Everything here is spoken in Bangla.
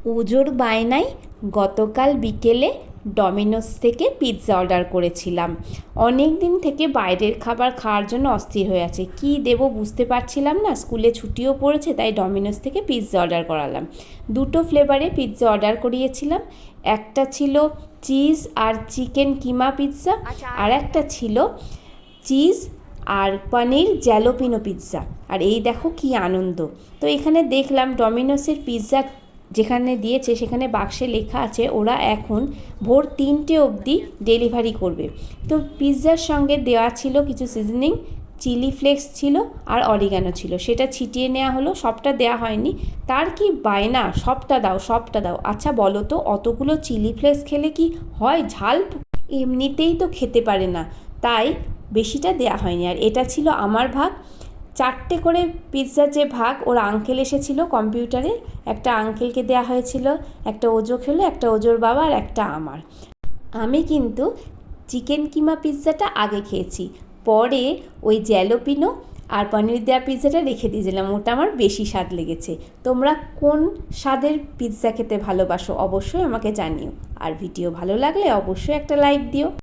পুজোর বায়নায় গতকাল বিকেলে ডমিনোস থেকে পিৎজা অর্ডার করেছিলাম। অনেক দিন থেকে বাইরের খাবার খাওয়ার জন্য অস্থির হয়ে আছে, কী দেবো বুঝতে পারছিলাম না। স্কুলে ছুটিও পড়েছে, তাই ডমিনোস থেকে পিৎজা অর্ডার করালাম। দুটো ফ্লেভারে পিৎজা অর্ডার করিয়েছিলাম। একটা ছিল চিজ আর চিকেন কিমা পিৎজা, আর একটা ছিল চিজ আর পনির জ্যালোপিনো পিৎজা। আর এই দেখো কি আনন্দ। তো এখানে দেখলাম ডমিনোসের পিৎজা যেখানে দিয়েছে সেখানে বাক্সে লেখা আছে ওরা এখন ভোর 3টে অবধি ডেলিভারি করবে। তো পিৎজার সঙ্গে দেওয়া ছিল কিছু সিজনিং, চিলি ফ্লেক্স ছিল আর অরিগানো ছিল, সেটা ছিটিয়ে নেওয়া হলো, সবটা দেওয়া হয়নি। তার কি বায়না, সবটা দাও সবটা দাও। আচ্ছা বলো তো, অতগুলো চিলি ফ্লেক্স খেলে কি হয়? ঝাল এমনিতেই তো খেতে পারে না, তাই বেশিটা দেয়া হয়নি। আর এটা ছিল আমার ভাগ। 4টে করে পিৎজার যে ভাগ, ওর আঙ্কেল এসেছিল কম্পিউটারে, একটা আঙ্কেলকে দেয়া হয়েছিল, একটা ওজো খেলো, একটা ওজোর বাবা আর একটা আমার। আমি কিন্তু চিকেন কিমা পিৎজাটা আগে খেয়েছি, পরে ওই জ্যালোপিনো আর পনির দেওয়া পিৎজাটা রেখে দিয়েছিলাম, ওটা আমার বেশি স্বাদ লেগেছে। তোমরা কোন স্বাদের পিৎজা খেতে ভালোবাসো অবশ্যই আমাকে জানিও, আর ভিডিও ভালো লাগলে অবশ্যই একটা লাইক দিও।